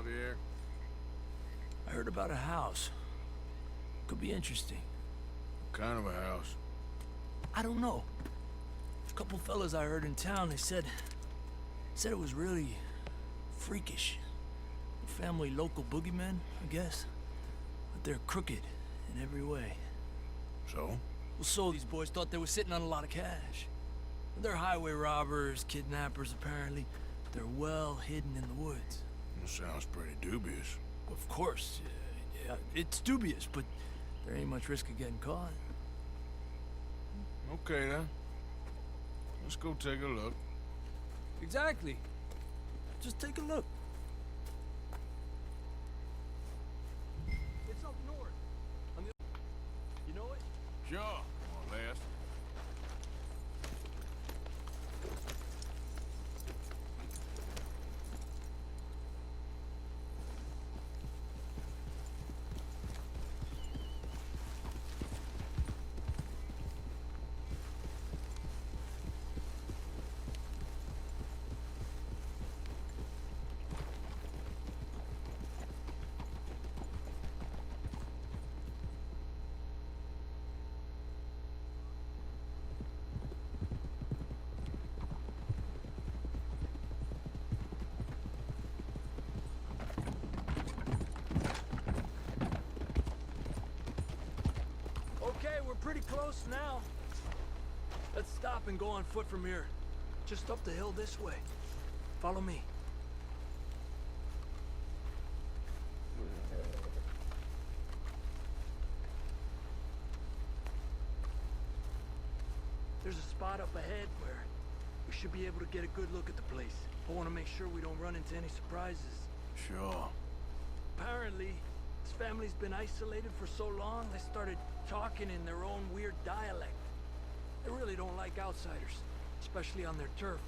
Javier? I heard about a house. Could be interesting. What kind of a house? I don't know. A couple fellas I heard in town, they said it was really freakish. A family local boogeymen, I guess. But they're crooked in every way. So? Well, so these boys thought they were sitting on a lot of cash. They're highway robbers, kidnappers apparently. They're well hidden in the woods. That sounds pretty dubious. Of course, yeah, it's dubious, but there ain't much risk of getting caught. Okay then. Let's go take a look. Exactly. Just take a look. It's up north. You know it? Sure, more or less. Okay, we're pretty close now. Let's stop and go on foot from here. Just up the hill this way. Follow me. There's a spot up ahead where we should be able to get a good look at the place. I want to make sure we don't run into any surprises. Sure. Apparently, this family's been isolated for so long, they started talking in their own weird dialect. They really don't like outsiders, especially on their turf.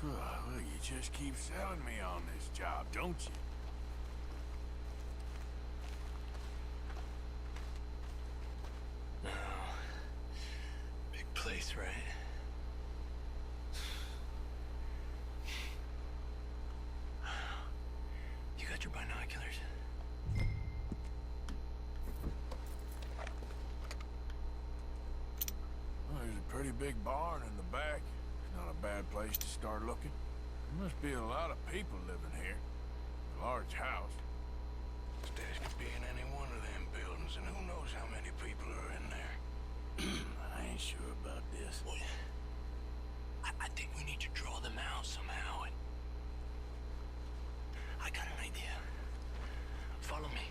Well, you just keep selling me on this job, don't you? Oh, big place, right? You got your binoculars? Well, there's a pretty big barn in the back. Not a bad place to start looking. There must be a lot of people living here. A large house. This could be in any one of them buildings, and who knows how many people are in there. I ain't sure about this. Boy, I think we need to draw them out somehow. And I got an idea. Follow me.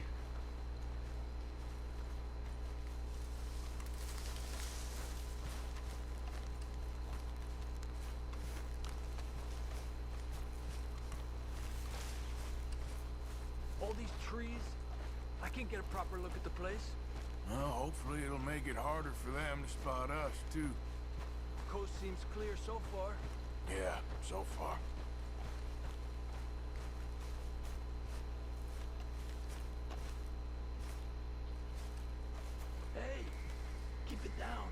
All these trees, I can't get a proper look at the place. Well, hopefully it'll make it harder for them to spot us, too. Coast seems clear so far. Yeah, so far. Hey, keep it down.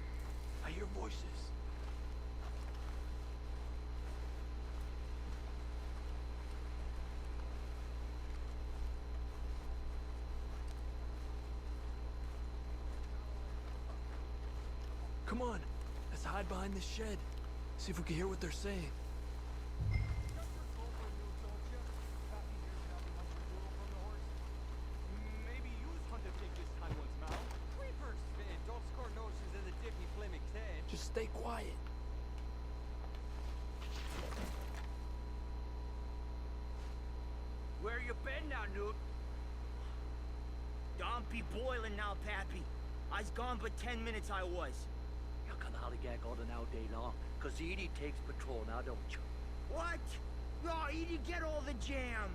I hear voices. Come on, let's hide behind this shed. See if we can hear what they're saying. Maybe use hunter pig this time once, Mal. Creepers, dogs, notions, and the dippy Fleming head. Just stay quiet. Where you been now, Newt? Don't be boiling now, Pappy. I's gone but 10 minutes I was. You can hollygag all the now day long, cause Edie takes patrol now, don't you? What? No, Edie, get all the jam.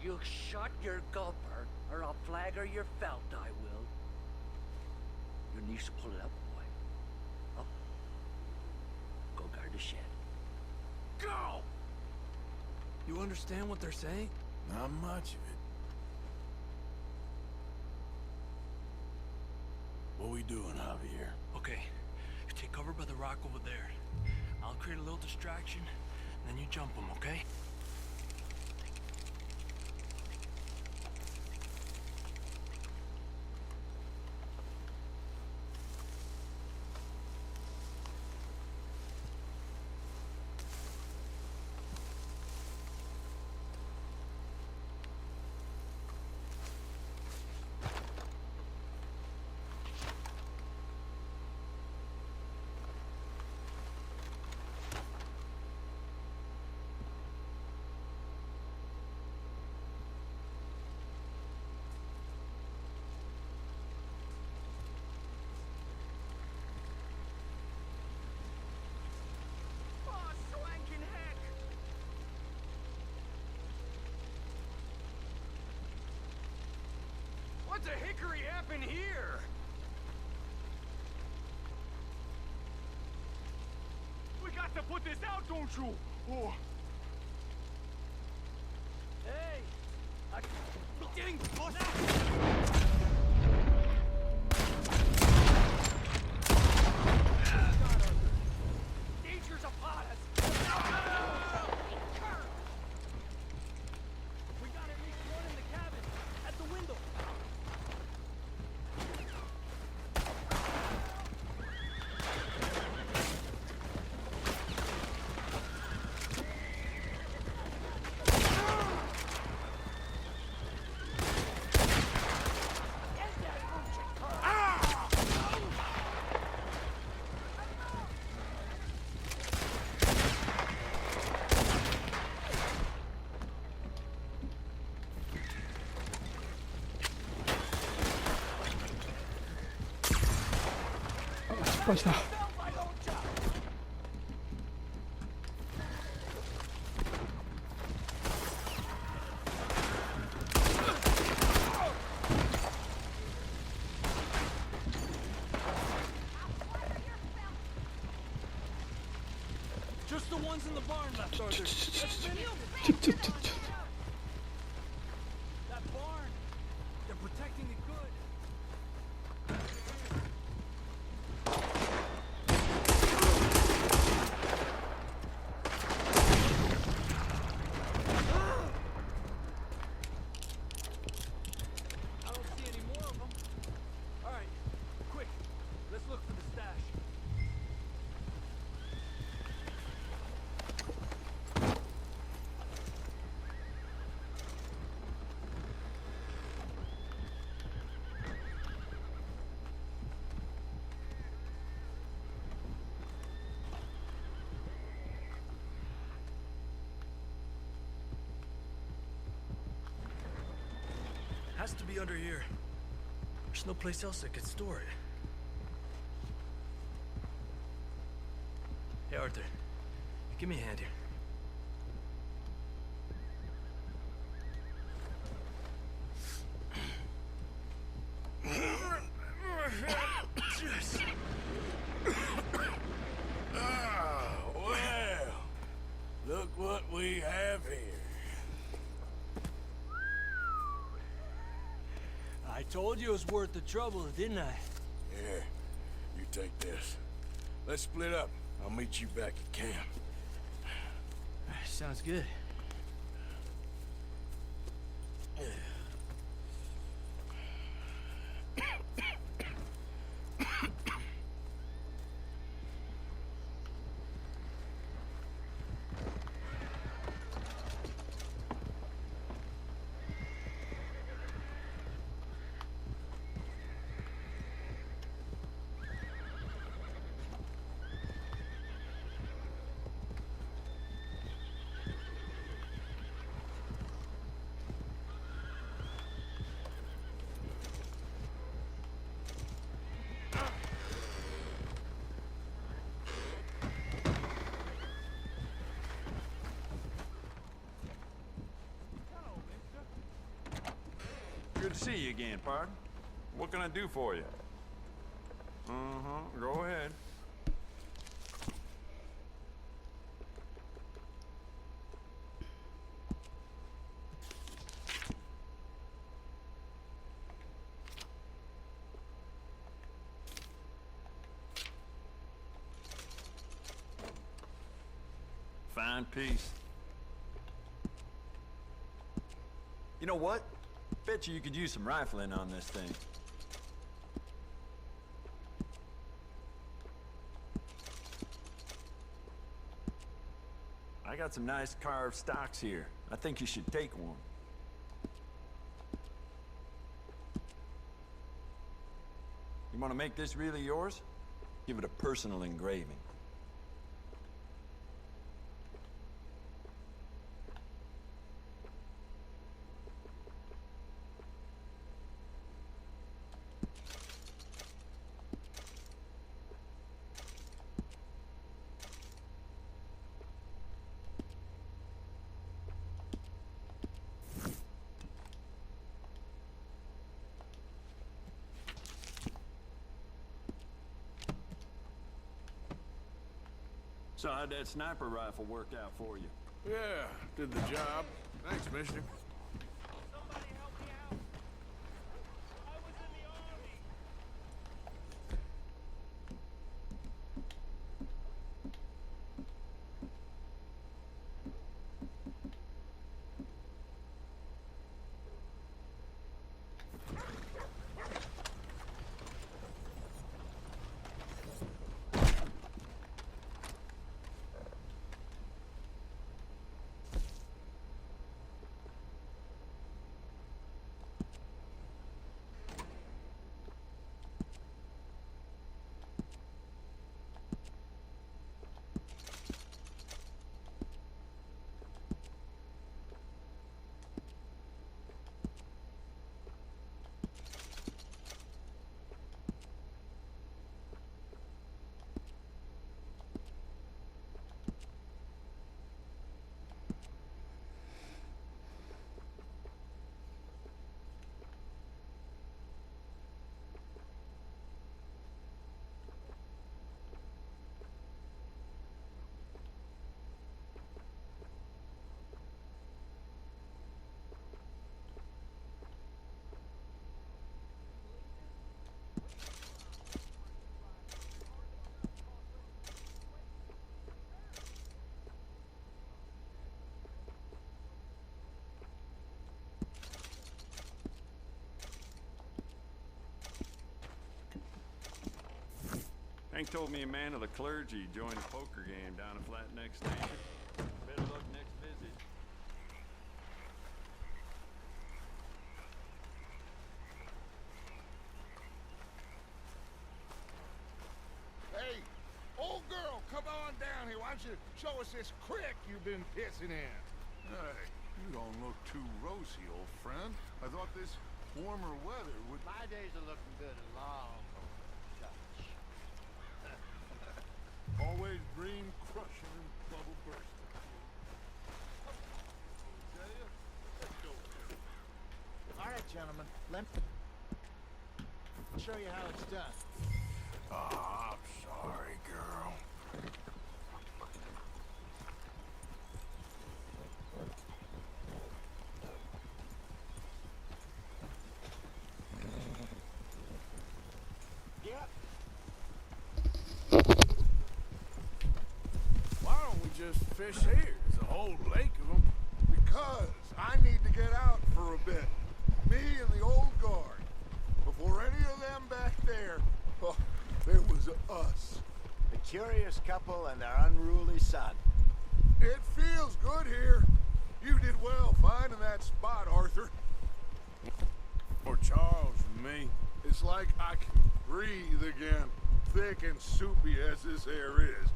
You shut your gulper, or I'll flagger your felt, I will. Your niece will pull it up, boy. Up. Go guard the shed. Go! You understand what they're saying? Not much of it. What we doing, Javier? Okay, you take cover by the rock over there. I'll create a little distraction, then you jump them, okay? What the hickory happened here? We got to put this out, don't you? Oh. Hey! I'm getting close out! Danger's upon us! We got at least one in the cabin, at the window.失敗した。Just the ones in the barn left, Arthur. ちょ。 That barn. They're protecting the good. I don't see any more of them. All right, quick. Let's look for the stash. Has to be under here. There's no place else that could store it. Hey, Arthur. Give me a hand here. Well, look what we have here. I told you it was worth the trouble, didn't I? Yeah, you take this. Let's split up. I'll meet you back at camp. Sounds good. Good to see you again, pard. What can I do for you? Go ahead. Fine piece. You know what? Bet you could use some rifling on this thing. I got some nice carved stocks here. I think you should take one. You want to make this really yours? Give it a personal engraving. So how'd that sniper rifle work out for you? Yeah, did the job. Thanks, mister. Somebody help me out. I was in the army. Hank told me a man of the clergy joined a poker game down a flat neck station. Better luck next visit. Hey, old girl, come on down here. Why don't you show us this creek you've been pissing in? Hey, you don't look too rosy, old friend. I thought this warmer weather would... My days are looking good and long. Always dream crushing and bubble bursting. Let's go. All right, gentlemen. Let me show you how it's done. Ah, I'm sorry, girl. Yep. Why don't we just fish here? There's a whole lake of them. Because I need to get out for a bit. Me and the old guard. Before any of them back there, oh, there was us. The curious couple and their unruly son. It feels good here. You did well finding that spot, Arthur. Or Charles and me. It's like I can breathe again. Thick and soupy as this air is.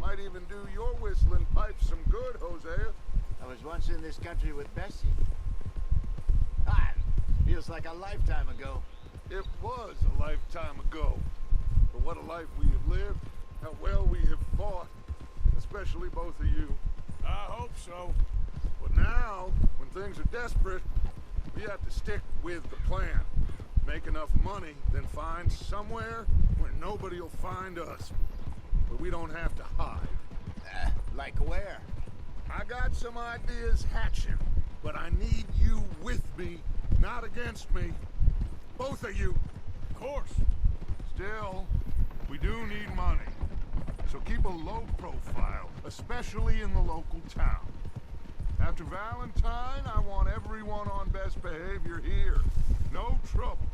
Might even do your whistling pipes some good, Hosea. I was once in this country with Bessie. Ah, feels like a lifetime ago. It was a lifetime ago. But what a life we have lived. How well we have fought. Especially both of you. I hope so. But now, when things are desperate, we have to stick with the plan. Make enough money, then find somewhere where nobody will find us. But we don't have to hide. Like where? I got some ideas hatching, but I need you with me, not against me. Both of you. Of course. Still, we do need money. So keep a low profile, especially in the local town. After Valentine, I want everyone on best behavior here. No trouble.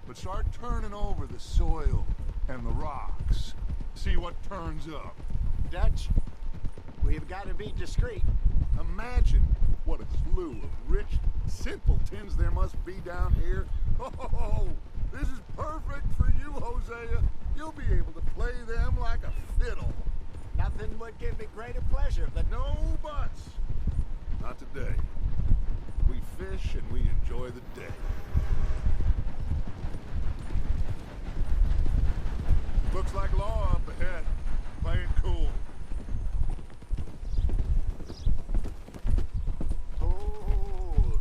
But start turning over the soil and the rocks. See what turns up. Dutch, we've got to be discreet. Imagine what a slew of rich simpletons there must be down here. Oh, this is perfect for you, Hosea. You'll be able to play them like a fiddle. Nothing would give me greater pleasure, but No buts. Not today. We fish and we enjoy the day. Looks like law up ahead. Play it cool. oh,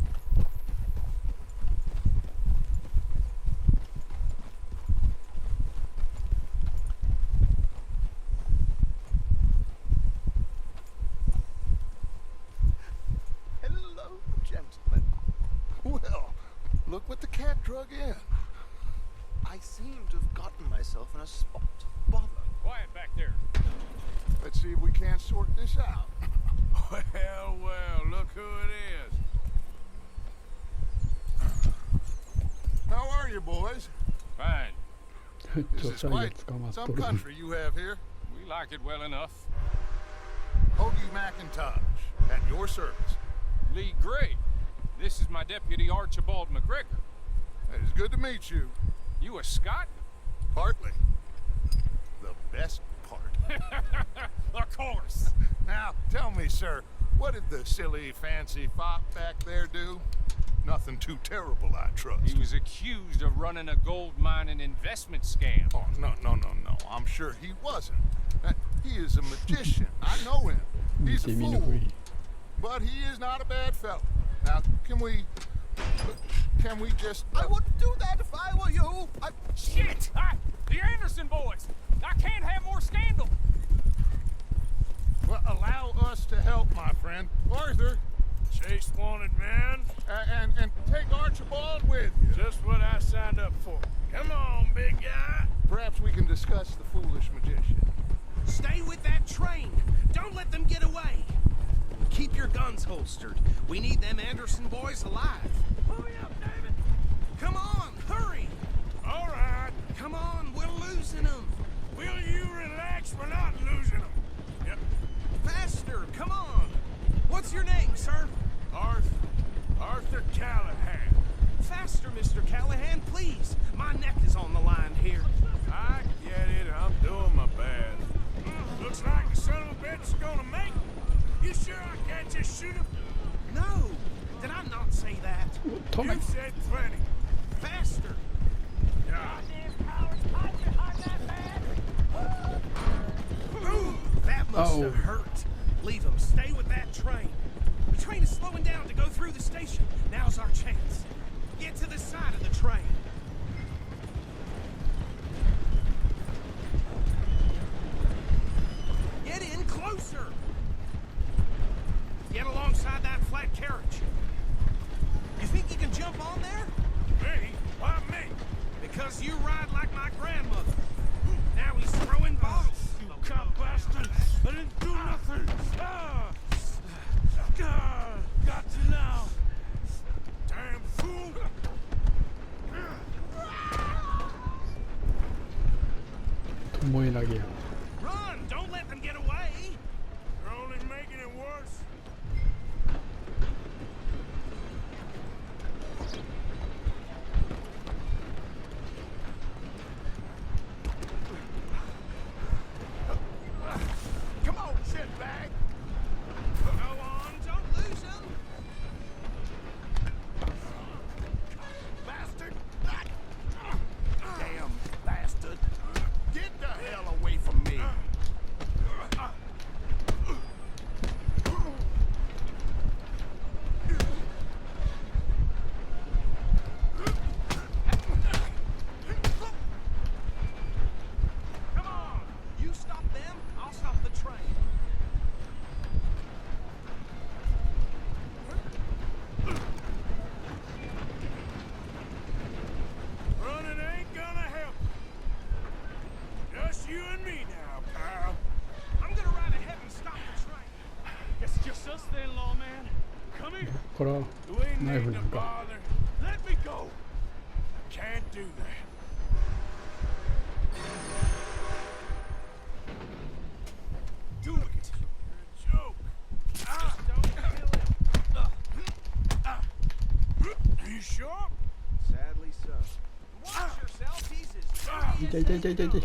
Well, look what the cat drug in. I seem to have gotten myself in a spot. Bother. Quiet back there. Let's see if we can't sort this out. Well, look who it is. How are you, boys? Fine. This 女 is 性が quite 捕まっと some る。 country you have here. We like it well enough. Hoagie McIntosh, at your service. Lee Gray. This is my deputy Archibald McGregor. It is good to meet you. You a Scot? Partly. The best part. Of course. Now, tell me, sir, what did the silly, fancy fop back there do? Nothing too terrible, I trust. He was accused of running a gold mining investment scam. Oh, no. I'm sure he wasn't. He is a magician. I know him. He's a 見て見ぬふ fool. り。 But he is not a bad fellow. Now, can we just... I wouldn't do that if I were you. Shit! The Anderson boys! I can't have more scandal! Well, allow us to help, my friend. Arthur, Chase wanted man. and take Archibald with you. Just what I signed up for. Come on, big guy. Perhaps we can discuss the foolish magician. Stay with that train. Don't let them get away. Keep your guns holstered. We need them Anderson boys alive. Hurry up, David! Come on, hurry. All right. Come on, we're losing them. Will you relax? We're not losing them. Yep. Faster, come on. What's your name, sir? Arthur Callahan. Faster, Mr. Callahan, please. My neck is on the line here. I get it. I'm doing my best. Looks like the son of a bitch is gonna make it. You sure I can't just shoot him? No, did I not say that? 止め You said plenty. Faster. Yeah. Ooh, that must Oh. have hurt. Leave them. Stay with that train. The train is slowing down to go through the station. Now's our chance. Get to the side of the train. Get in closer. Get alongside that flat carriage. You think you can jump on there? Me? Why me? Because you ride like my grandmother. Now he's throwing bottles. You cop bastard! I didn't do nothing! Got you now! Damn fool! ともえ投げや。 Run! Don't let them get away! You're only making it worse. Come on, shitbag. Go on, don't lose them! Bastard. Damn bastard. Get the hell away from me. Come on! You stop them, I'll stop the train. Running ain't gonna help. Just you and me now, pal. I'm gonna ride ahead and stop the train. Guess it's just us then, lawman. Come here. これは We ナイフ need な to んか。 bother. Let me go. Can't do that. Do it. Joke. Don't kill him. You sure? Sadly so. Watch yourself, he's as 痛い痛い痛い痛い痛い。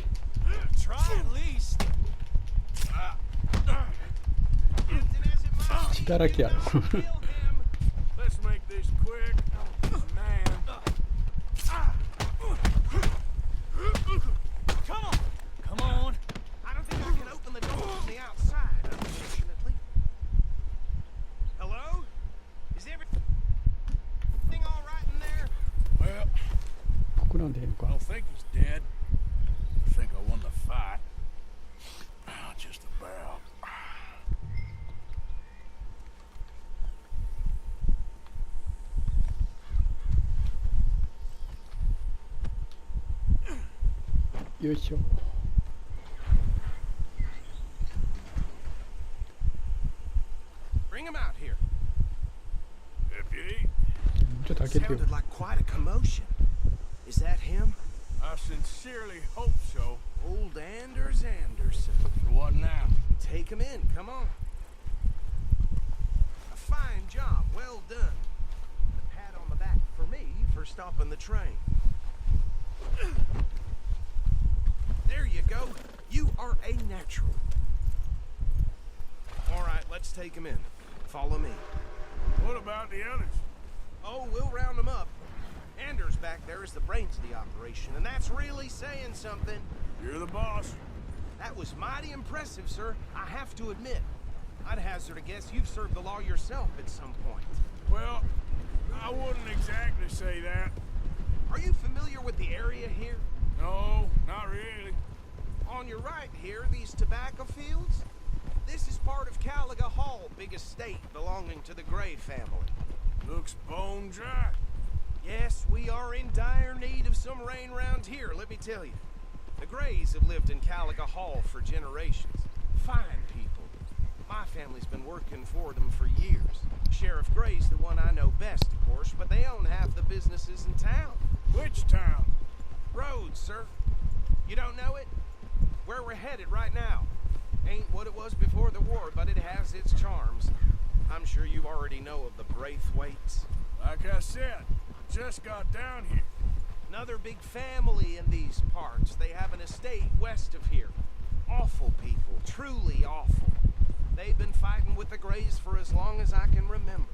Try at least. Tempting as it might be, 血だらけやろ。 don't kill him. Let's make this quick. Man. Come on. Come on. I don't think I can open the door from the outside, unfortunately. Hello? Is everything all right in there? Well, ここなんでええの I か。 don't think he's dead. I think I won the fight. Just about. よいしょ。 Bring him out here. Deputy, ちょっと開けてよ。 Sounded like quite a commotion. Is that him? I sincerely hope so. Old Anders Anderson. What now? Take him in, come on. A fine job, well done. And a pat on the back for me for stopping the train. There you go. You are a natural. All right, let's take him in. Follow me. What about the others? Oh, we'll round them up. Anders back there is the brains of the operation, and that's really saying something. You're the boss. That was mighty impressive, sir. I have to admit. I'd hazard a guess you've served the law yourself at some point. Well, I wouldn't exactly say that. Are you familiar with the area here? No, not really. On your right here, these tobacco fields? This is part of Caliga Hall, big estate belonging to the Gray family. Looks bone dry. Yes, we are in dire need of some rain round here, let me tell you. The Grays have lived in Caliga Hall for generations. Fine people. My family's been working for them for years. Sheriff Gray's the one I know best, of course, but they own half the businesses in town. Which town? Rhodes, sir. You don't know it? Where we're headed right now. Ain't what it was before the war, but it has its charms. I'm sure you already know of the Braithwaites. Like I said, just got down here. Another big family in these parts. They have an estate west of here. Awful people, truly awful. They've been fighting with the Grays for as long as I can remember.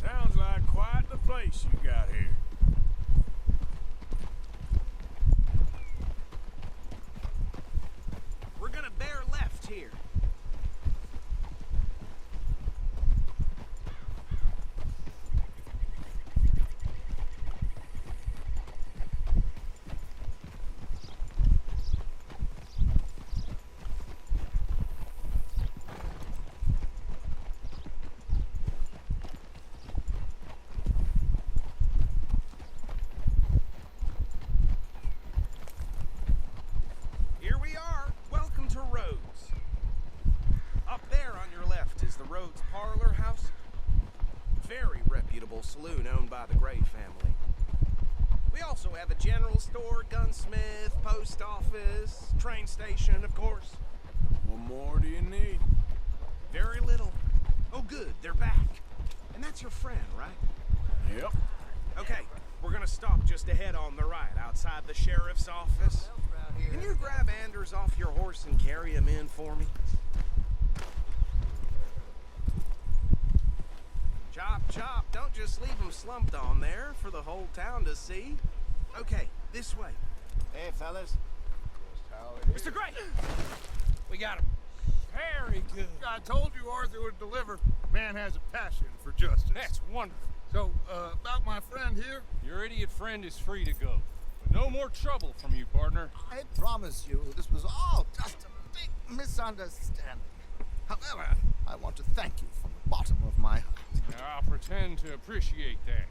Sounds like quite the place you got here. We're gonna bear left here. Here we are. Welcome to Rhodes. Up there on your left is the Rhodes Parlor House. Very reputable saloon owned by the Gray family. We also have a general store, gunsmith, post office, train station, of course. What more do you need? Very little. Oh, good, they're back. And that's your friend, right? Yep. Okay, we're gonna stop just ahead on the right, outside the sheriff's office. Can you grab Anders off your horse and carry him in for me? Chop, chop, don't just leave him slumped on there for the whole town to see. Okay, this way. Hey, fellas. Mr. Gray! We got him. Very good. I told you Arthur would deliver. Man has a passion for justice. That's wonderful. So, about my friend here, Your idiot friend is free to go. But no more trouble from you, partner. I promise you this was all just a big misunderstanding. However, I want to thank you from the bottom of my heart. I'll pretend to appreciate that.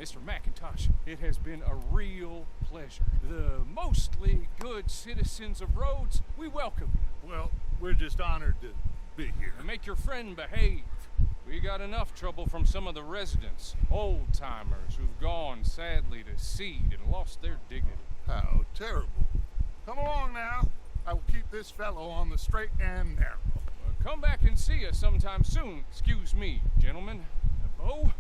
Mr. McIntosh, it has been a real pleasure. The mostly good citizens of Rhodes, we welcome you. well, we're just honored to be here. And make your friend behave. We got enough trouble from some of the residents, old-timers who've gone, sadly, to seed and lost their dignity. How terrible. Come along now. I will keep this fellow on the straight and narrow. Come back and see us sometime soon. Excuse me, gentlemen. Bo,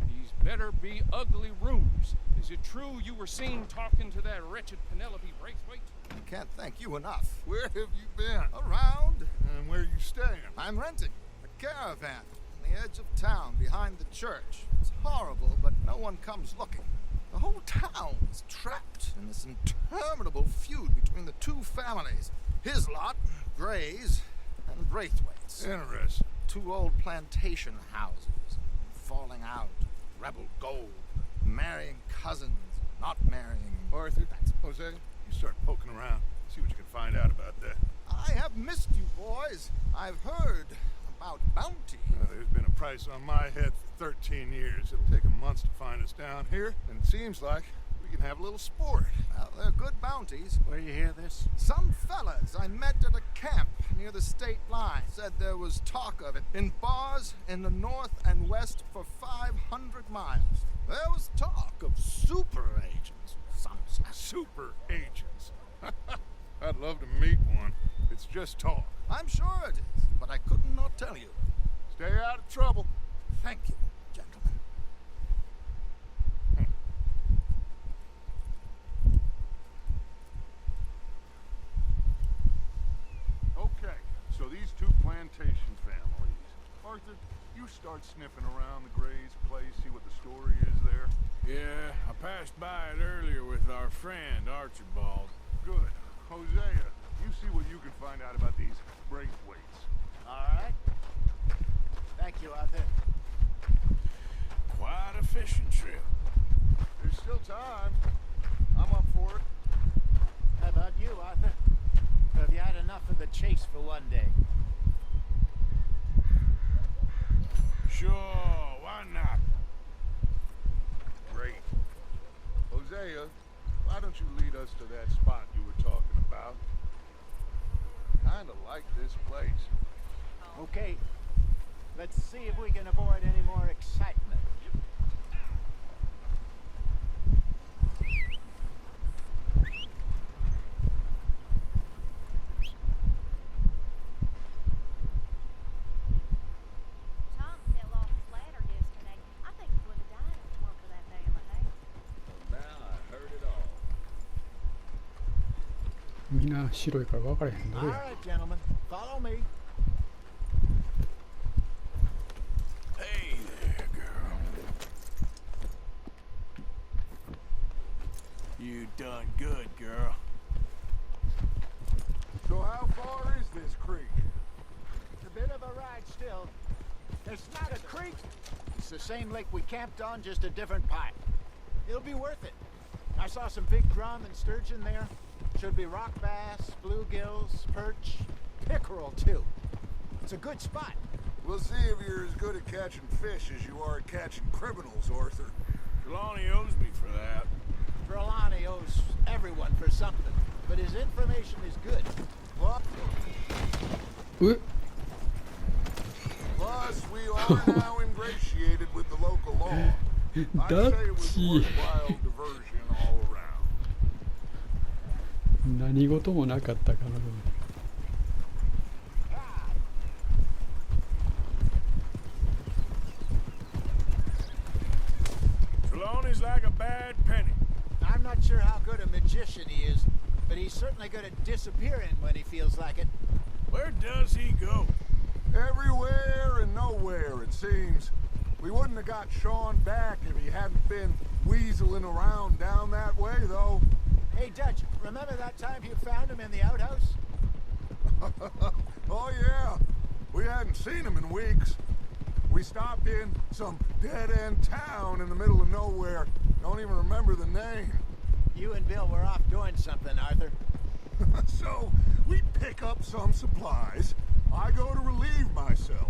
these better be ugly rumors. Is it true you were seen talking to that wretched Penelope Braithwaite? I can't thank you enough. Where have you been? Around, And where are you staying? I'm renting a caravan on the edge of town behind the church. It's horrible, but no one comes looking. The whole town is trapped in this interminable feud between the two families. His lot, Gray's, and Braithwaite's. Interesting. Two old plantation houses, falling out, rebel gold, marrying cousins, not marrying. Arthur, Jose, you start poking around. See what you can find out about that. I have missed you, boys. I've heard about bounty. There's been a price on my head for 13 years. It'll take 'em months to find us down here, and it seems like we you can have a little sport. Well, they're good bounties. Where you hear this? Some fellas I met at a camp near the state line said there was talk of it in bars in the north and west for 500 miles. There was talk of super agents. Some Super agents. I'd love to meet one. It's just talk. I'm sure it is, but I couldn't not tell you. Stay out of trouble. Thank you, gentlemen. Okay, so these two plantation families. Arthur, you start sniffing around the Gray's place, see what the story is there. Yeah, I passed by it earlier with our friend, Archibald. Good. Hosea, you see what you can find out about these Braithwaites. All right. Thank you, Arthur. Quite a fishing trip. There's still time. I'm up for it. How about you, Arthur? Or have you had enough of the chase for one day? Sure, why not? Great. Hosea, why don't you lead us to that spot you were talking about? Kinda like this place. Okay. Let's see if we can avoid any more excitement. Tom fell off his ladder yesterday. I think he would have died if it weren't for that damn house. Well, now I heard it all. みんな白いから分からへんど All れや right, gentlemen. Follow me. Hey there, girl. You done good, girl. So how far is this creek? It's a bit of a ride still. It's not a creek. It's the same lake we camped on, just a different pipe. It'll be worth it. I saw some big drum and sturgeon there. Should be rock bass, bluegills, perch, pickerel too. It's a good spot. We'll see if you're as good at catching fish as you are at catching criminals, Arthur. Trelawney owes me for that. Trelawney owes everyone for something, but his information is good. Plus, うっ plus we are now ingratiated with the local law. I'd ダ say it ッ was チ worthwhile diversion all around. 何事もなかったかのように Trelawney's like a bad penny. I'm not sure how good a magician he is, but he's certainly good at disappearing when he feels like it. Where does he go? Everywhere and nowhere, it seems. We wouldn't have got Sean back if he hadn't been weaseling around down that way, though. Hey, Dutch, remember that time you found him in the outhouse? Oh, yeah. We hadn't seen him in weeks. We stopped in some dead-end town in the middle of nowhere. Don't even remember the name. You and Bill were off doing something, Arthur. So, we pick up some supplies. I go to relieve myself.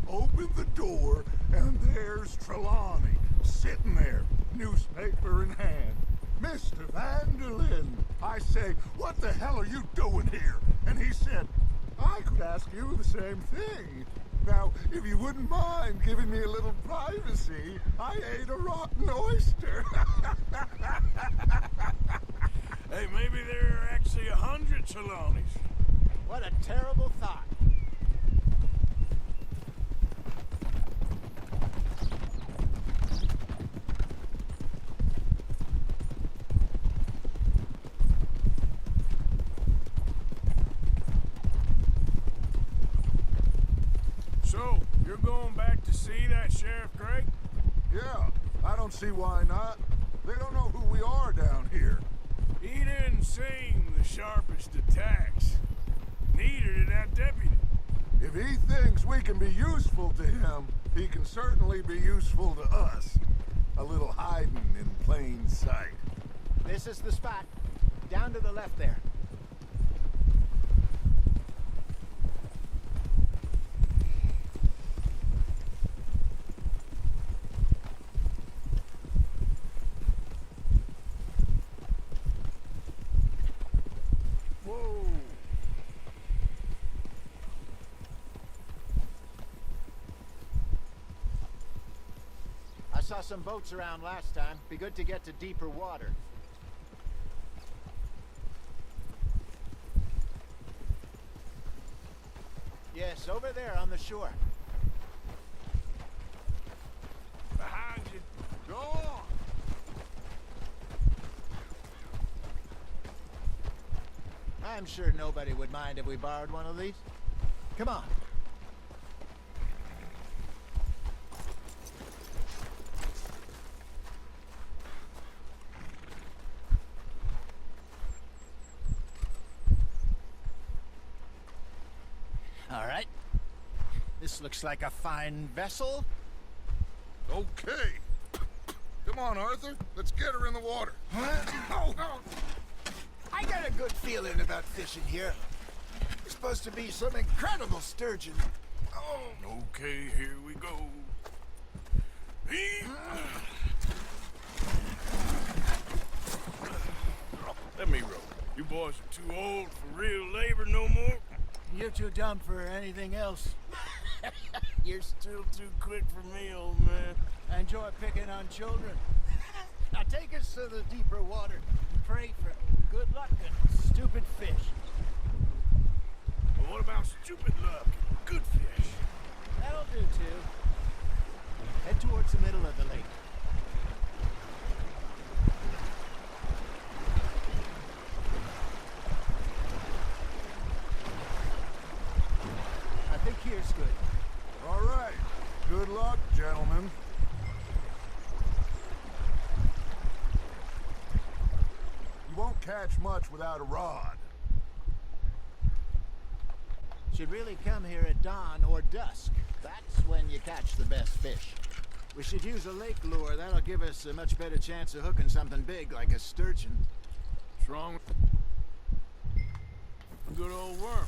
Open the door, and there's Trelawney, sitting there, newspaper in hand. Mr. Vanderlyn. I say, what the hell are you doing here? And he said, I could ask you the same thing. Now, if you wouldn't mind giving me a little privacy, I ate a rotten oyster. Hey, maybe there are actually 100 Trelawneys. What a terrible thought. So, you're going back to see that Sheriff Gray? Yeah, I don't see why not. They don't know who we are down here. He didn't seem the sharpest attacks. Neither did that deputy. If he thinks we can be useful to him, he can certainly be useful to us. A little hiding in plain sight. This is the spot. Down to the left there. saw some boats around last time. Be good to get to deeper water. Yes, over there on the shore. Behind you. Go on. I'm sure nobody would mind if we borrowed one of these. Come on. All right. This looks like a fine vessel. Okay. Come on, Arthur. Let's get her in the water. Oh. I got a good feeling about fishing here. There's supposed to be some incredible sturgeon. Oh, okay, here we go. Let me row. You boys are too old for real labor no more. You're too dumb for anything else. You're still too quick for me, old man. I enjoy picking on children. Now take us to the deeper water and pray for good luck and stupid fish. But what about stupid luck and good fish? That'll do too. Head towards the middle of the lake. I think here's good. All right. Good luck, gentlemen. You won't catch much without a rod. Should really come here at dawn or dusk. That's when you catch the best fish. We should use a lake lure. That'll give us a much better chance of hooking something big like a sturgeon. What's wrong with a good old worm?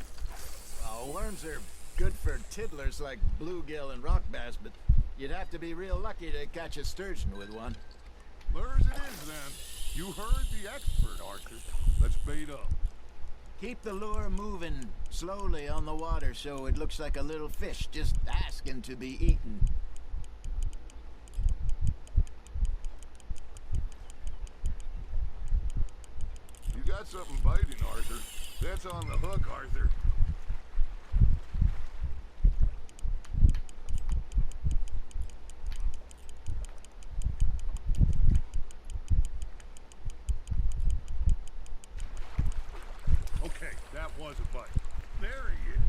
Oh, worms are good for tiddlers like bluegill and rock bass, but you'd have to be real lucky to catch a sturgeon with one. Lures it is, then. You heard the expert, Arthur. Let's bait up. Keep the lure moving slowly on the water so it looks like a little fish just asking to be eaten. You got something biting, Arthur. That's on the hook, Arthur. Okay, that was a bite. There he is.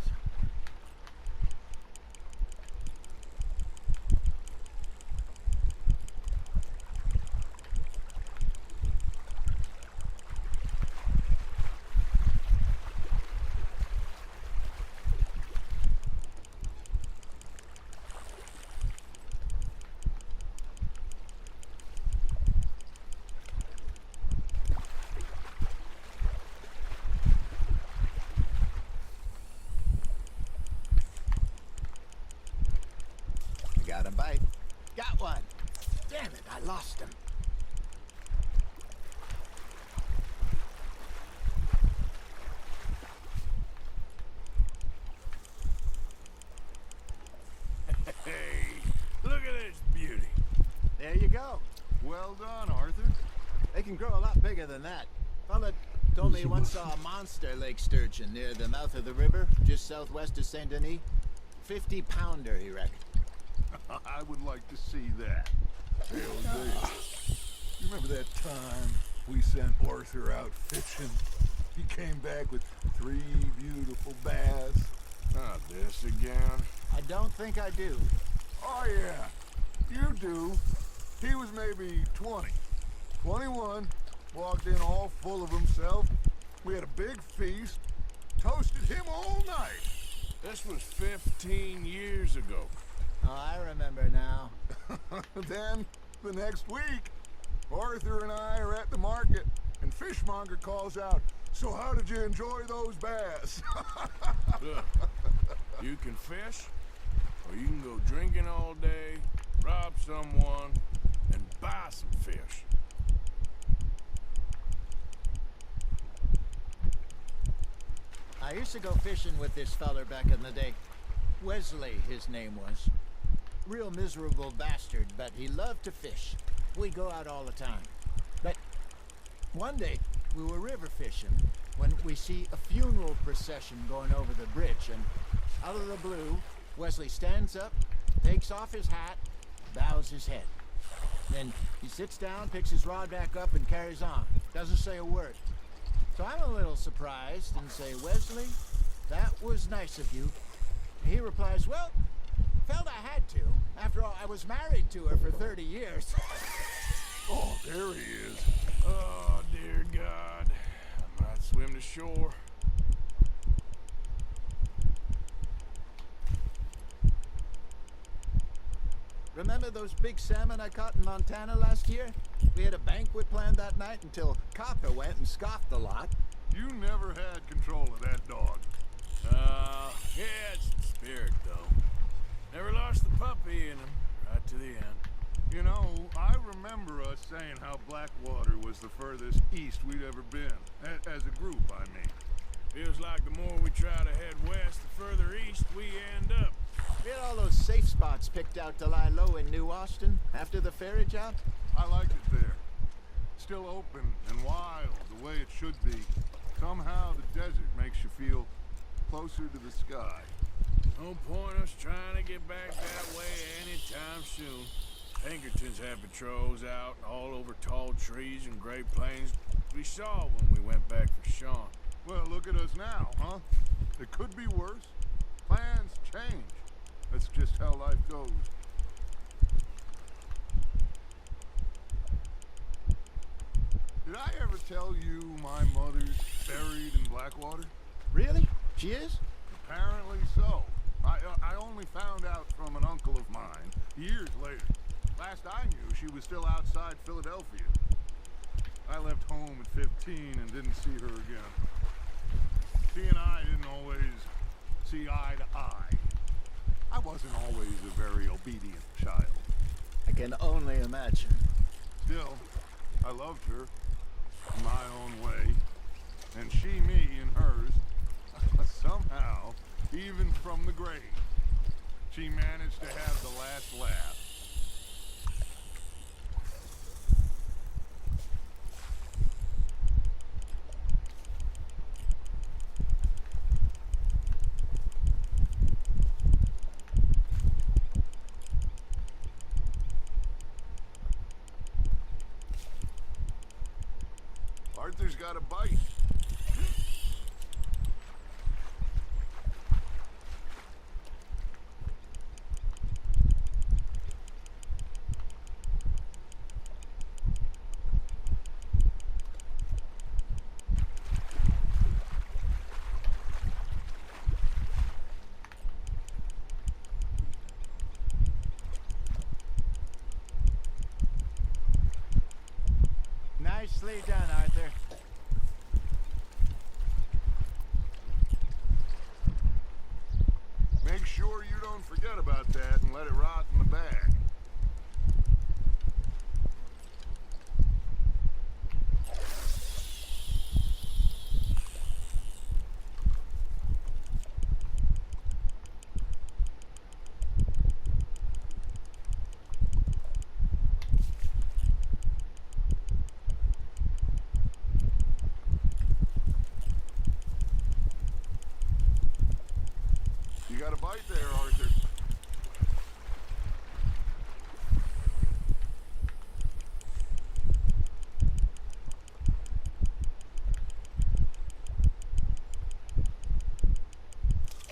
Got a bite. Got one. Damn it, I lost him. Hey, look at this beauty. There you go. Well done, Arthur. They can grow a lot bigger than that. Fella told me he once saw a monster lake sturgeon near the mouth of the river, just southwest of Saint Denis. 50-pounder, he reckoned. I would like to see that. Hell, Dave. You remember that time we sent Arthur out fishing? He came back with 3 beautiful bass. Not this again. I don't think I do. Oh, yeah. You do. He was maybe 20. 21. Walked in all full of himself. We had a big feast. Toasted him all night. This was 15 years ago. Oh, I remember now. Then, the next week, Arthur and I are at the market, and Fishmonger calls out, "So how did you enjoy those bass?" Look, you can fish, or you can go drinking all day, rob someone, and buy some fish. I used to go fishing with this feller back in the day. Wesley, his name was. real miserable bastard, but he loved to fish. We go out all the time. But one day, we were river fishing when we see a funeral procession going over the bridge, and out of the blue, Wesley stands up, takes off his hat, bows his head. Then he sits down, picks his rod back up, and carries on. Doesn't say a word. So I'm a little surprised and say, Wesley, that was nice of you. And he replies, well, felt I had to. After all, I was married to her for 30 years. Oh, there he is. Oh, dear God. I might swim to shore. Remember those big salmon I caught in Montana last year? We had a banquet planned that night until Copper went and scoffed a lot. You never had control of that dog. He had some spirit, though. Never lost the puppy in him, right to the end. You know, I remember us saying how Blackwater was the furthest east we'd ever been. As a group, I mean. Feels like the more we try to head west, the further east we end up. We had all those safe spots picked out to lie low in New Austin after the ferry job. I liked it there. Still open and wild, the way it should be. Somehow the desert makes you feel closer to the sky. No point us trying to get back that way anytime soon. Pinkertons have patrols out all over tall trees and Great Plains. We saw when we went back for Sean. Well, look at us now, huh? It could be worse. Plans change. That's just how life goes. Did I ever tell you my mother's buried in Blackwater? Really? She is? Apparently so. I only found out from an uncle of mine years later. Last I knew, she was still outside Philadelphia. I left home at 15 and didn't see her again. She and I didn't always see eye to eye. I wasn't always a very obedient child. I can only imagine. Still, I loved her in my own way. And she me in hers. Somehow, even from the grave, she managed to have the last laugh. Arthur's got a bite. Nicely done, Arthur. Make sure you don't forget about that and let it rot in the bag. You got a bite there, Arthur.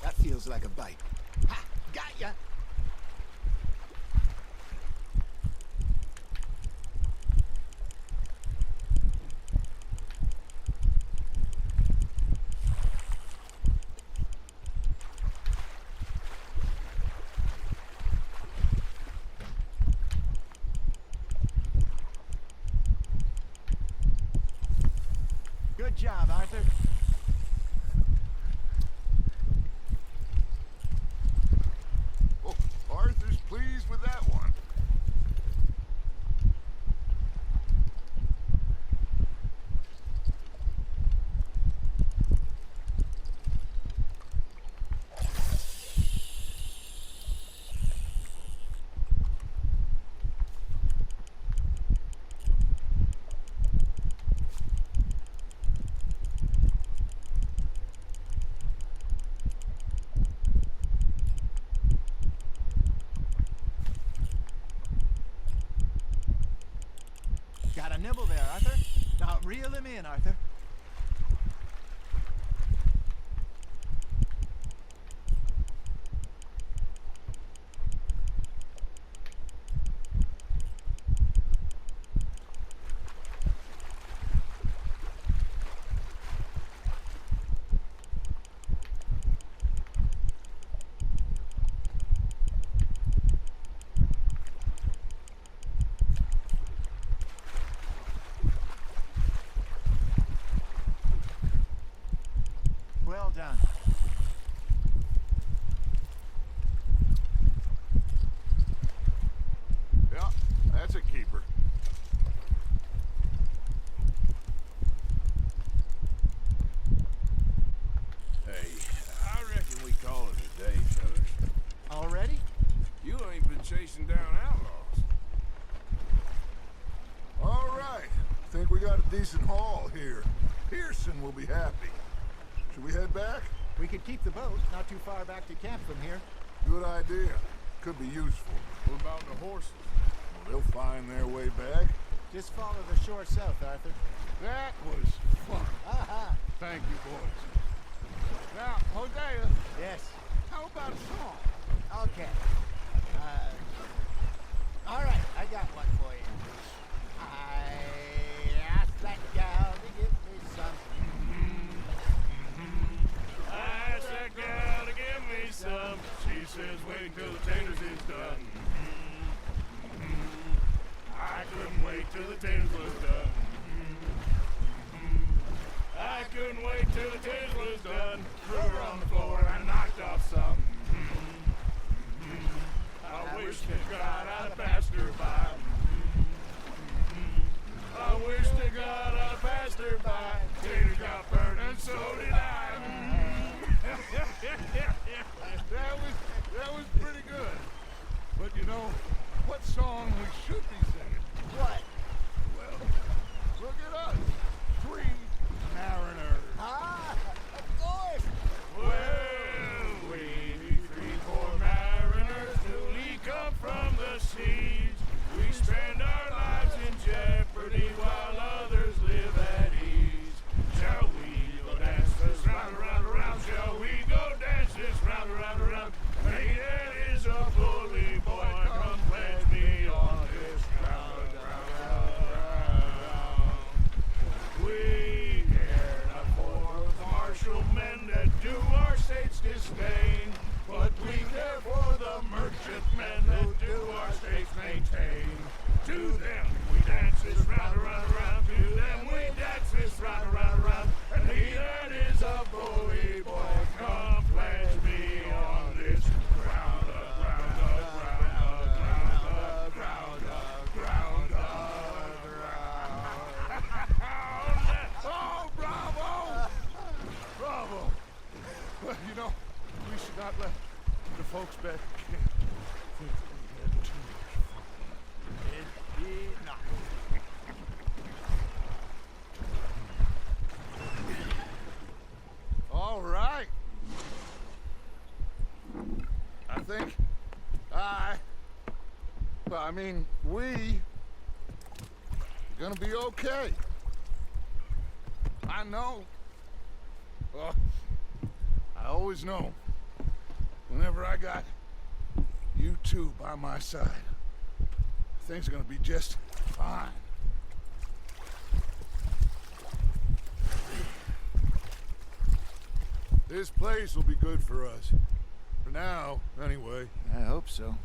That feels like a bite. Ha! Got ya! Good job, Arthur. Oh, Arthur's pleased with that one. Got a nibble there, Arthur? Now reel him in, Arthur. Well done. Yeah, that's a keeper. Hey, I reckon we call it a day, fellas. Already? You ain't been chasing down outlaws. All right. Think we got a decent haul here. Pearson will be happy. Should we head back? We could keep the boat, not too far back to camp from here. Good idea. Could be useful. What about the horses? Well, they'll find their way back. Just follow the shore south, Arthur. That was fun. Aha! Thank you, boys. Now, Hosea, Yes. how about a song? Okay. All right, I got one for you. I asked that gal to give me some. I asked that gal to give me some. She says wait till the taters is done. I couldn't wait till the taters was done. I couldn't wait till the taters was done. Threw her on the floor and I knocked off some. I wish to God I'd passed her by. I wish to God I passed her by. Taters got burned and so did I. That was pretty good. But you know, what song we should be singing? What? Well, look at us. 3 mariners. Ah, of course. Well, we 3 poor mariners newly come from the seas. We spend our lives in jeopardy while others live at ease. Shall we go dance this round, around, around? Shall we go dance this round, around, around? Hey, that is a bully boy. Come pledge me on this ground, ground. We care not for the martial men that do our state's disdain, but we care for the merchantmen that do our states maintain. To them we dance this round, around, around. To them we dance this round, around, around. And he that is a bully boy, come pledge me on this ground, ground, ground, ground, ground, ground. Oh, bravo! Bravo! Well, you know, we should not let the folks back in camp think we had too much fun. It did not. All right. I think we gonna be okay. I know. I always know. Whenever I got you two by my side, things are gonna be just fine. This place will be good for us. For now, anyway. I hope so.